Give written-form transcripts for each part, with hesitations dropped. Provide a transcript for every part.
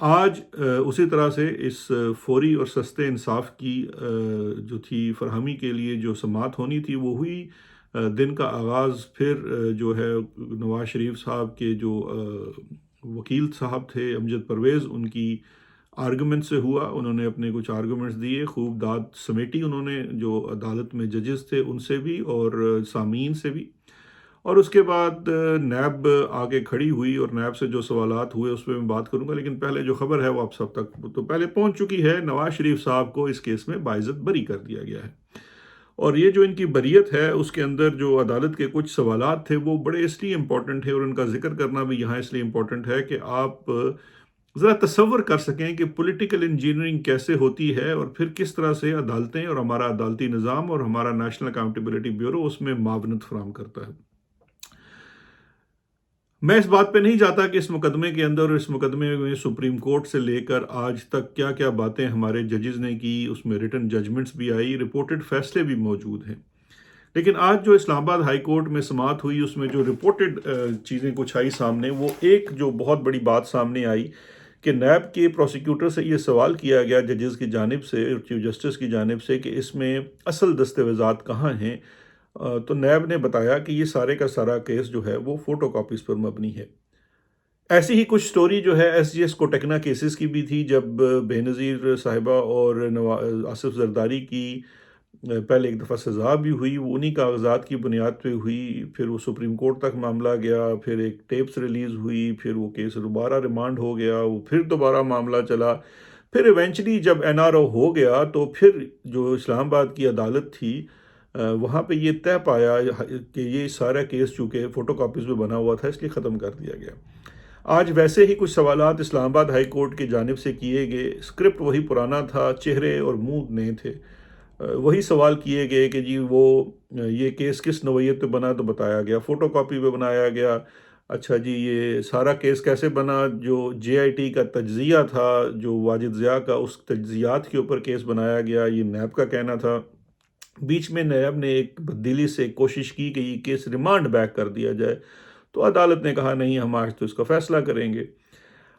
آج اسی طرح سے اس فوری اور سستے انصاف کی جو تھی فراہمی کے لیے جو سماعت ہونی تھی وہ ہوئی۔ دن کا آغاز پھر جو ہے نواز شریف صاحب کے جو وکیل صاحب تھے امجد پرویز، ان کی آرگومنٹ سے ہوا۔ انہوں نے اپنے کچھ آرگومنٹس دیے، خوب داد سمیٹی انہوں نے، جو عدالت میں ججز تھے ان سے بھی اور سامعین سے بھی، اور اس کے بعد نیب آگے کھڑی ہوئی اور نیب سے جو سوالات ہوئے اس پہ میں بات کروں گا، لیکن پہلے جو خبر ہے وہ آپ سب تک تو پہلے پہنچ چکی ہے۔ نواز شریف صاحب کو اس کیس میں باعزت بری کر دیا گیا ہے، اور یہ جو ان کی بریت ہے اس کے اندر جو عدالت کے کچھ سوالات تھے وہ بڑے اس لیے امپورٹنٹ ہے، اور ان کا ذکر کرنا بھی یہاں اس لیے امپورٹنٹ ہے کہ آپ ذرا تصور کر سکیں کہ پولیٹیکل انجینئرنگ کیسے ہوتی ہے، اور پھر کس طرح سے عدالتیں اور ہمارا عدالتی نظام اور ہمارا نیشنل اکاؤنٹیبلٹی بیورو اس میں معاونت فراہم کرتا ہے۔ میں اس بات پہ نہیں جاتا کہ اس مقدمے کے اندر اور اس مقدمے میں سپریم کورٹ سے لے کر آج تک کیا کیا باتیں ہمارے ججز نے کی، اس میں ریٹن ججمنٹس بھی آئی، رپورٹڈ فیصلے بھی موجود ہیں، لیکن آج جو اسلام آباد ہائی کورٹ میں سماعت ہوئی اس میں جو رپورٹڈ چیزیں کچھ آئی سامنے، وہ ایک جو بہت بڑی بات سامنے آئی کہ نیب کے پروسیکیوٹر سے یہ سوال کیا گیا ججز کی جانب سے اور چیف جسٹس کی جانب سے کہ اس میں اصل دستاویزات کہاں ہیں، تو نیب نے بتایا کہ یہ سارے کا سارا کیس جو ہے وہ فوٹو کاپیز پر مبنی ہے۔ ایسی ہی کچھ سٹوری جو ہے ایس جی ایس کوٹیکنا کیسز کی بھی تھی، جب بے نظیر صاحبہ اور آصف زرداری کی پہلے ایک دفعہ سزا بھی ہوئی، وہ انہی کاغذات کی بنیاد پہ ہوئی، پھر وہ سپریم کورٹ تک معاملہ گیا، پھر ایک ٹیپس ریلیز ہوئی، پھر وہ کیس دوبارہ ریمانڈ ہو گیا، وہ پھر دوبارہ معاملہ چلا، پھر ایونچولی جب این آر او ہو گیا تو پھر جو اسلام آباد کی عدالت تھی وہاں پہ یہ طے پایا کہ یہ سارا کیس چونکہ فوٹو کاپیز میں بنا ہوا تھا اس لیے ختم کر دیا گیا۔ آج ویسے ہی کچھ سوالات اسلام آباد ہائی کورٹ کی جانب سے کیے گئے، اسکرپٹ وہی پرانا تھا، چہرے اور منہ نئے تھے، وہی سوال کیے گئے کہ جی وہ یہ کیس کس نوعیت پہ بنا، تو بتایا گیا فوٹو کاپی پہ بنایا گیا۔ اچھا جی یہ سارا کیس کیسے بنا؟ جو جے آئی ٹی کا تجزیہ تھا، جو واجد ضیاء کا، اس تجزیات کے اوپر کیس بنایا گیا، یہ نیب کا کہنا تھا۔ بیچ میں نیب نے ایک بددلی سے کوشش کی کہ یہ کیس ریمانڈ بیک کر دیا جائے، تو عدالت نے کہا نہیں، ہم آج تو اس کا فیصلہ کریں گے۔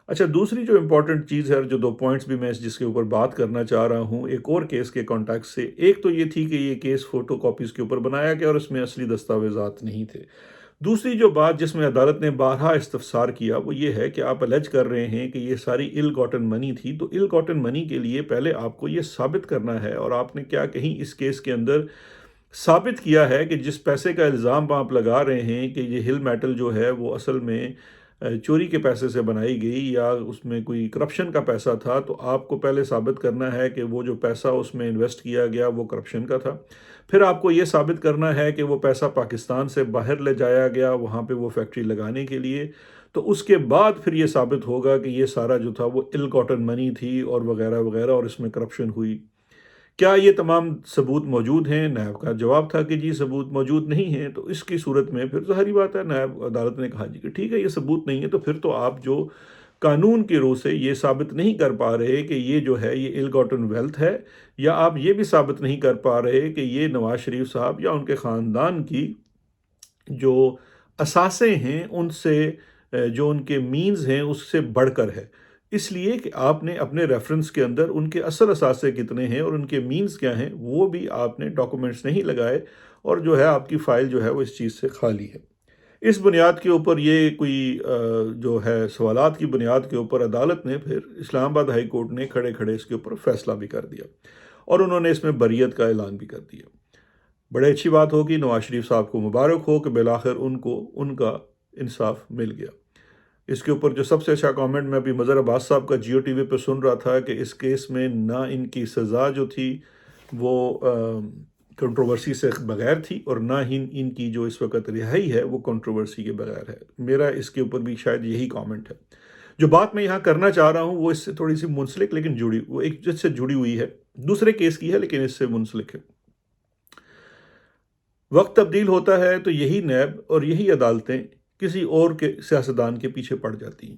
اچھا دوسری جو امپورٹنٹ چیز ہے، جو دو پوائنٹس بھی میں جس کے اوپر بات کرنا چاہ رہا ہوں ایک اور کیس کے کانٹیکس سے، ایک تو یہ تھی کہ یہ کیس فوٹو کاپیز کے اوپر بنایا گیا اور اس میں اصلی دستاویزات نہیں تھے۔ دوسری جو بات جس میں عدالت نے بارہا استفسار کیا وہ یہ ہے کہ آپ الج کر رہے ہیں کہ یہ ساری ال گاٹن منی تھی، تو ال گاٹن منی کے لیے پہلے آپ کو یہ ثابت کرنا ہے، اور آپ نے کیا کہیں اس کیس کے اندر ثابت کیا ہے کہ جس پیسے کا الزام آپ لگا رہے ہیں کہ یہ ہل میٹل جو ہے وہ اصل میں چوری کے پیسے سے بنائی گئی یا اس میں کوئی کرپشن کا پیسہ تھا، تو آپ کو پہلے ثابت کرنا ہے کہ وہ جو پیسہ اس میں انویسٹ کیا گیا وہ کرپشن کا تھا۔ پھر آپ کو یہ ثابت کرنا ہے کہ وہ پیسہ پاکستان سے باہر لے جایا گیا وہاں پہ وہ فیکٹری لگانے کے لیے، تو اس کے بعد پھر یہ ثابت ہوگا کہ یہ سارا جو تھا وہ ال گاٹن منی تھی اور وغیرہ وغیرہ، اور اس میں کرپشن ہوئی۔ کیا یہ تمام ثبوت موجود ہیں؟ نیب کا جواب تھا کہ جی ثبوت موجود نہیں ہیں۔ تو اس کی صورت میں پھر ظاہری بات ہے، نیب عدالت نے کہا جی کہ ٹھیک ہے یہ ثبوت نہیں ہے، تو پھر تو آپ جو قانون کی روح سے یہ ثابت نہیں کر پا رہے کہ یہ جو ہے یہ ال گاٹن ویلتھ ہے، یا آپ یہ بھی ثابت نہیں کر پا رہے کہ یہ نواز شریف صاحب یا ان کے خاندان کی جو اثاثے ہیں ان سے جو ان کے مینز ہیں اس سے بڑھ کر ہے، اس لیے کہ آپ نے اپنے ریفرنس کے اندر ان کے اصل اثاثے کتنے ہیں اور ان کے مینز کیا ہیں وہ بھی آپ نے ڈاکومنٹس نہیں لگائے، اور جو ہے آپ کی فائل جو ہے وہ اس چیز سے خالی ہے۔ اس بنیاد کے اوپر یہ کوئی جو ہے سوالات کی بنیاد کے اوپر عدالت نے پھر اسلام آباد ہائی کورٹ نے کھڑے کھڑے اس کے اوپر فیصلہ بھی کر دیا، اور انہوں نے اس میں بریت کا اعلان بھی کر دیا۔ بڑے اچھی بات ہوگی، نواز شریف صاحب کو مبارک ہو کہ بالآخر ان کو ان کا انصاف مل گیا۔ اس کے اوپر جو سب سے اچھا کامنٹ میں ابھی مظہر عباس صاحب کا جیو ٹی وی پہ سن رہا تھا کہ اس کیس میں نہ ان کی سزا جو تھی وہ کنٹروورسی سے بغیر تھی، اور نہ ہی ان کی جو اس وقت رہائی ہے وہ کنٹروورسی کے بغیر ہے۔ میرا اس کے اوپر بھی شاید یہی کامنٹ ہے۔ جو بات میں یہاں کرنا چاہ رہا ہوں وہ اس سے تھوڑی سی منسلک لیکن جڑی، وہ ایک جس سے جڑی ہوئی ہے، دوسرے کیس کی ہے لیکن اس سے منسلک ہے۔ وقت تبدیل ہوتا ہے تو یہی نیب اور یہی عدالتیں کسی اور کے سیاستدان کے پیچھے پڑ جاتی ہیں۔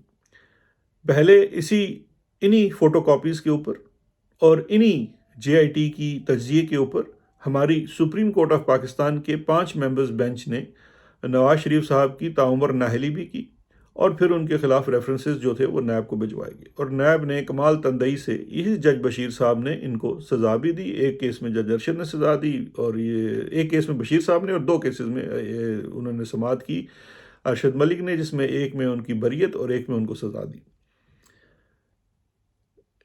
پہلے انہی فوٹو کاپیز کے اوپر اور انہی جے آئی ٹی کی تجزیے کے اوپر ہماری سپریم کورٹ آف پاکستان کے 5 ممبرز بینچ نے نواز شریف صاحب کی تعمر نااہلی بھی کی، اور پھر ان کے خلاف ریفرنسز جو تھے وہ نیب کو بھجوائے گی، اور نیب نے کمال تندئی سے یہی جج بشیر صاحب نے ان کو سزا بھی دی۔ ایک کیس میں جج ارشد نے سزا دی، اور یہ ایک کیس میں بشیر صاحب نے، اور دو کیسز میں انہوں نے سماعت کی ارشد ملک نے، جس میں ایک میں ان کی بریت اور ایک میں ان کو سزا دی۔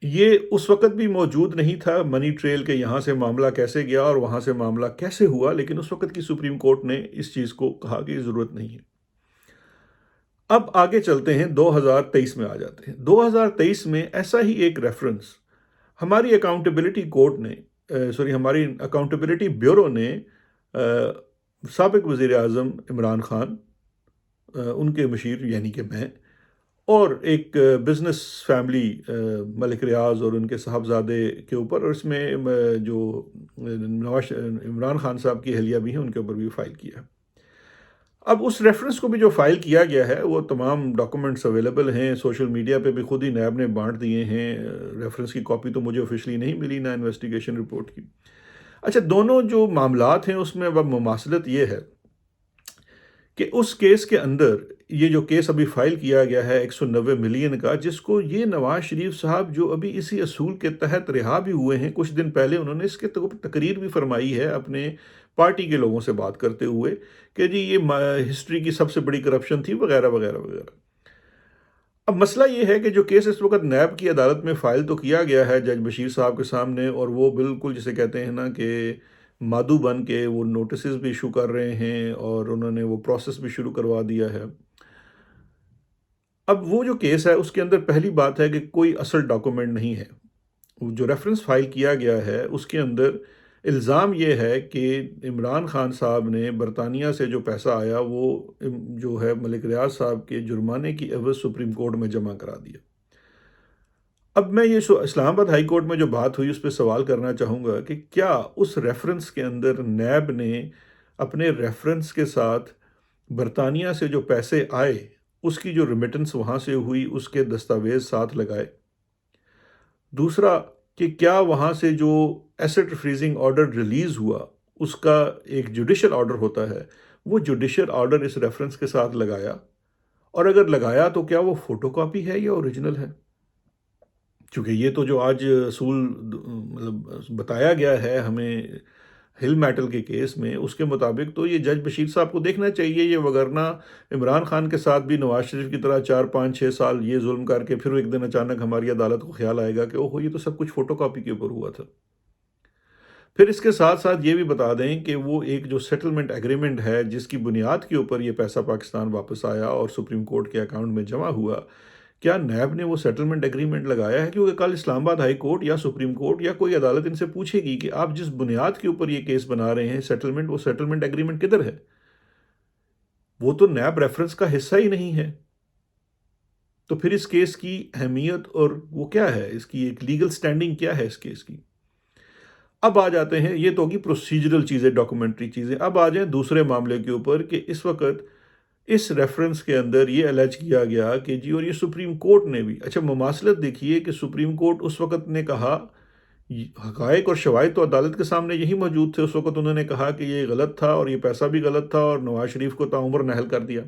یہ اس وقت بھی موجود نہیں تھا منی ٹریل کے یہاں سے معاملہ کیسے گیا اور وہاں سے معاملہ کیسے ہوا، لیکن اس وقت کی سپریم کورٹ نے اس چیز کو کہا کہ ضرورت نہیں ہے۔ اب آگے چلتے ہیں، 2023 میں آ جاتے ہیں۔ 2023 میں ایسا ہی ایک ریفرنس ہماری اکاؤنٹیبلٹی کورٹ نے ہماری اکاؤنٹیبلٹی بیورو نے سابق وزیر اعظم عمران خان، ان کے مشیر یعنی کہ میں، اور ایک بزنس فیملی ملک ریاض اور ان کے صاحبزادے کے اوپر، اور اس میں جو عمران خان صاحب کی اہلیہ بھی ہیں ان کے اوپر بھی فائل کیا ہے۔ اب اس ریفرنس کو بھی جو فائل کیا گیا ہے وہ تمام ڈاکومنٹس اویلیبل ہیں، سوشل میڈیا پہ بھی خود ہی نیب نے بانٹ دیے ہیں۔ ریفرنس کی کاپی تو مجھے آفیشلی نہیں ملی، نہ انویسٹیگیشن رپورٹ کی۔ اچھا، دونوں جو معاملات ہیں اس میں اب مماثلت یہ ہے کہ اس کیس کے اندر یہ جو کیس ابھی فائل کیا گیا ہے 190 ملین کا، جس کو یہ نواز شریف صاحب جو ابھی اسی اصول کے تحت رہا بھی ہوئے ہیں، کچھ دن پہلے انہوں نے اس کے تقریر بھی فرمائی ہے اپنے پارٹی کے لوگوں سے بات کرتے ہوئے کہ جی یہ ہسٹری کی سب سے بڑی کرپشن تھی وغیرہ وغیرہ وغیرہ۔ اب مسئلہ یہ ہے کہ جو کیس اس وقت نیب کی عدالت میں فائل تو کیا گیا ہے جج بشیر صاحب کے سامنے، اور وہ بالکل جسے کہتے ہیں نا کہ مادو بن کے وہ نوٹسز بھی ایشو کر رہے ہیں، اور انہوں نے وہ پروسیس بھی شروع کروا دیا ہے۔ اب وہ جو کیس ہے اس کے اندر پہلی بات ہے کہ کوئی اصل ڈاکومنٹ نہیں ہے۔ جو ریفرنس فائل کیا گیا ہے اس کے اندر الزام یہ ہے کہ عمران خان صاحب نے برطانیہ سے جو پیسہ آیا وہ جو ہے ملک ریاض صاحب کے جرمانے کی عوض سپریم کورٹ میں جمع کرا دیا۔ اب میں یہ اسلام آباد ہائی کورٹ میں جو بات ہوئی اس پہ سوال کرنا چاہوں گا کہ کیا اس ریفرنس کے اندر نیب نے اپنے ریفرنس کے ساتھ برطانیہ سے جو پیسے آئے اس کی جو ریمیٹنس وہاں سے ہوئی اس کے دستاویز ساتھ لگائے؟ دوسرا کہ کیا وہاں سے جو ایسٹ فریزنگ آرڈر ریلیز ہوا اس کا ایک جوڈیشل آرڈر ہوتا ہے، وہ جوڈیشل آرڈر اس ریفرنس کے ساتھ لگایا؟ اور اگر لگایا تو کیا وہ فوٹو کاپی ہے یا اوریجنل ہے؟ چونکہ یہ تو جو آج اصول مطلب بتایا گیا ہے ہمیں ہل میٹل کے کیس میں، اس کے مطابق تو یہ جج بشیر صاحب کو دیکھنا چاہیے یہ، وگرنہ عمران خان کے ساتھ بھی نواز شریف کی طرح 4 5 6 سال یہ ظلم کر کے پھر ایک دن اچانک ہماری عدالت کو خیال آئے گا کہ اوہو یہ تو سب کچھ فوٹو کاپی کے اوپر ہوا تھا۔ پھر اس کے ساتھ ساتھ یہ بھی بتا دیں کہ وہ ایک جو سیٹلمنٹ ایگریمنٹ ہے جس کی بنیاد کے اوپر یہ پیسہ پاکستان واپس آیا اور سپریم کورٹ کے اکاؤنٹ میں جمع ہوا، کیا نیب نے وہ سیٹلمنٹ ایگریمنٹ لگایا ہے؟ کیونکہ کل اسلام آباد ہائی کورٹ یا سپریم کورٹ یا کوئی عدالت ان سے پوچھے گی کہ آپ جس بنیاد کے اوپر یہ کیس بنا رہے ہیں سیٹلمنٹ، وہ سیٹلمنٹ ایگریمنٹ کدھر ہے؟ وہ تو نیب ریفرنس کا حصہ ہی نہیں ہے۔ تو پھر اس کیس کی اہمیت اور وہ کیا ہے، اس کی ایک لیگل سٹینڈنگ کیا ہے اس کیس کی؟ اب آ جاتے ہیں، یہ تو ہوگی پروسیجرل چیزیں، ڈاکومنٹری چیزیں۔ اب آ جائیں دوسرے معاملے کے اوپر کہ اس وقت اس ریفرنس کے اندر یہ الیج کیا گیا کہ جی، اور یہ سپریم کورٹ نے بھی، اچھا مماثلت دیکھیے کہ سپریم کورٹ اس وقت نے کہا، حقائق اور شواہد تو عدالت کے سامنے یہی موجود تھے، اس وقت انہوں نے کہا کہ یہ غلط تھا اور یہ پیسہ بھی غلط تھا اور نواز شریف کو تعمر نااہل کر دیا۔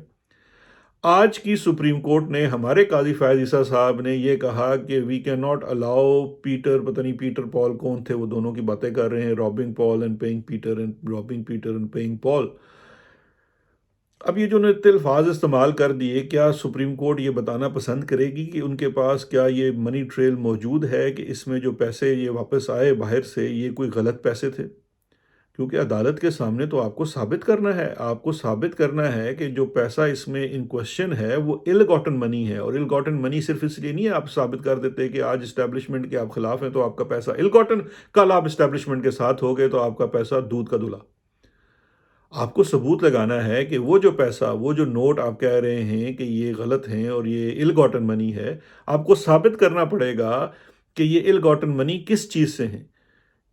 آج کی سپریم کورٹ نے، ہمارے قاضی فائز عیسیٰ صاحب نے یہ کہا کہ we can not allow Peter, پتہ نہیں پیٹر پال کون تھے، وہ دونوں کی باتیں کر رہے ہیں، robbing Paul and paying Peter and robbing Peter and paying Paul. اب یہ جو نے الفاظ استعمال کر دیے، کیا سپریم کورٹ یہ بتانا پسند کرے گی کہ ان کے پاس کیا یہ منی ٹریل موجود ہے کہ اس میں جو پیسے یہ واپس آئے باہر سے یہ کوئی غلط پیسے تھے؟ کیونکہ عدالت کے سامنے تو آپ کو ثابت کرنا ہے، آپ کو ثابت کرنا ہے کہ جو پیسہ اس میں ان کوشچن ہے وہ ال گاٹن منی ہے، اور ال گاٹن منی صرف اس لیے نہیں ہے آپ ثابت کر دیتے کہ آج اسٹیبلشمنٹ کے آپ خلاف ہیں تو آپ کا پیسہ ال گاٹن، کل آپ اسٹیبلشمنٹ کے ساتھ ہو گئے تو آپ کا پیسہ دودھ کا دھلا۔ آپ کو ثبوت لگانا ہے کہ وہ جو پیسہ، وہ جو نوٹ آپ کہہ رہے ہیں کہ یہ غلط ہیں اور یہ ال گاٹن منی ہے، آپ کو ثابت کرنا پڑے گا کہ یہ ال گاٹن منی کس چیز سے ہیں۔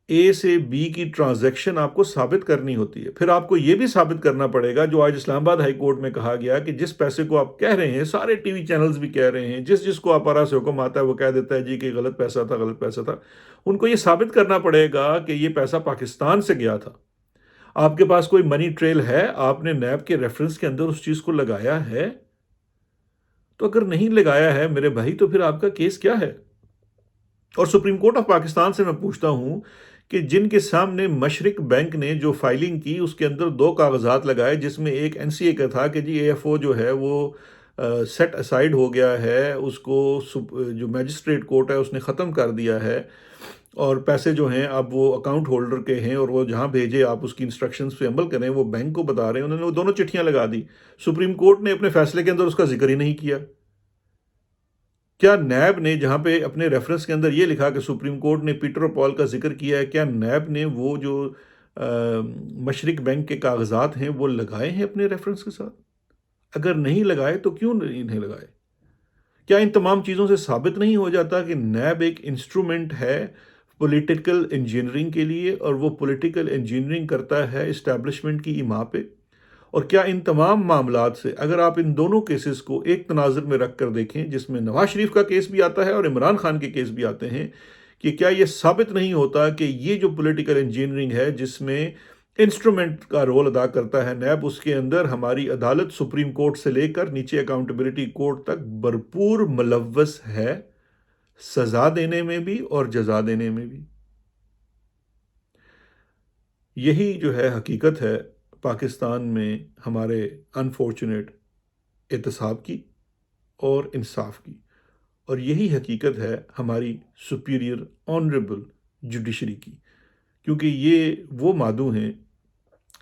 اے سے بی کی ٹرانزیکشن آپ کو ثابت کرنی ہوتی ہے۔ پھر آپ کو یہ بھی ثابت کرنا پڑے گا جو آج اسلام آباد ہائی کورٹ میں کہا گیا کہ جس پیسے کو آپ کہہ رہے ہیں، سارے ٹی وی چینلز بھی کہہ رہے ہیں، جس کو آپ آرا سے حکم آتا ہے وہ کہہ دیتا ہے جی کہ غلط پیسہ تھا، غلط پیسہ تھا، ان کو یہ ثابت کرنا پڑے گا کہ یہ پیسہ پاکستان سے گیا تھا۔ آپ کے پاس کوئی منی ٹریل ہے؟ آپ نے نیب کے ریفرنس کے اندر اس چیز کو لگایا ہے؟ تو اگر نہیں لگایا ہے میرے بھائی تو پھر آپ کا کیس کیا ہے؟ اور سپریم کورٹ آف پاکستان سے میں پوچھتا ہوں کہ جن کے سامنے مشرق بینک نے جو فائلنگ کی اس کے اندر 2 کاغذات لگائے، جس میں ایک NCA کا تھا کہ جی AFO جو ہے وہ سیٹ اسائیڈ ہو گیا ہے، اس کو جو میجسٹریٹ کورٹ ہے اس نے ختم کر دیا ہے، اور پیسے جو ہیں اب وہ اکاؤنٹ ہولڈر کے ہیں، اور وہ جہاں بھیجے آپ اس کی انسٹرکشنز پہ عمل کریں، وہ بینک کو بتا رہے ہیں۔ انہوں نے وہ دونوں چٹھیاں لگا دی، سپریم کورٹ نے اپنے فیصلے کے اندر اس کا ذکر ہی نہیں کیا۔ کیا نیب نے جہاں پہ اپنے ریفرنس کے اندر یہ لکھا کہ سپریم کورٹ نے پیٹر اور پال کا ذکر کیا ہے، کیا نیب نے وہ جو مشرق بینک کے کاغذات ہیں وہ لگائے ہیں اپنے ریفرنس کے ساتھ؟ اگر نہیں لگائے تو کیوں نہیں لگائے؟ کیا ان تمام چیزوں سے ثابت نہیں ہو جاتا کہ نیب ایک انسٹرومنٹ ہے پولیٹیکل انجینئرنگ کے لیے، اور وہ پولیٹیکل انجینئرنگ کرتا ہے اسٹیبلشمنٹ کی ایما پہ؟ اور کیا ان تمام معاملات سے اگر آپ ان دونوں کیسز کو ایک تناظر میں رکھ کر دیکھیں، جس میں نواز شریف کا کیس بھی آتا ہے اور عمران خان کے کیس بھی آتے ہیں، کہ کیا یہ ثابت نہیں ہوتا کہ یہ جو پولیٹیکل انجینئرنگ ہے جس میں انسٹرومنٹ کا رول ادا کرتا ہے نیب، اس کے اندر ہماری عدالت سپریم کورٹ سے لے کر نیچے اکاؤنٹیبلٹی کورٹ تک بھرپور ملوث ہے، سزا دینے میں بھی اور جزا دینے میں بھی۔ یہی جو ہے حقیقت ہے پاکستان میں ہمارے انفارچونیٹ احتساب کی اور انصاف کی، اور یہی حقیقت ہے ہماری سپیریئر آنریبل جوڈیشری کی، کیونکہ یہ وہ مادو ہیں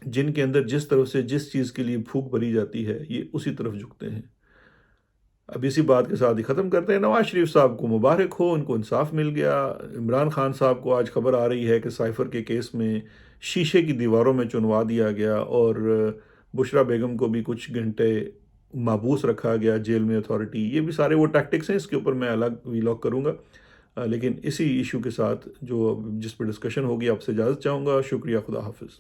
جن کے اندر جس طرف سے جس چیز کے لیے پھونک بھری جاتی ہے یہ اسی طرف جھکتے ہیں۔ اب اسی بات کے ساتھ ہی ختم کرتے ہیں۔ نواز شریف صاحب کو مبارک ہو، ان کو انصاف مل گیا۔ عمران خان صاحب کو آج خبر آ رہی ہے کہ سائفر کے کیس میں شیشے کی دیواروں میں چنوا دیا گیا، اور بشرا بیگم کو بھی کچھ گھنٹے محبوس رکھا گیا جیل میں اتھارٹی۔ یہ بھی سارے وہ ٹیکٹکس ہیں، اس کے اوپر میں الگ ویلاگ کروں گا، لیکن اسی ایشو کے ساتھ جس پہ ڈسکشن ہوگی آپ سے اجازت چاہوں گا۔ شکریہ، خدا حافظ۔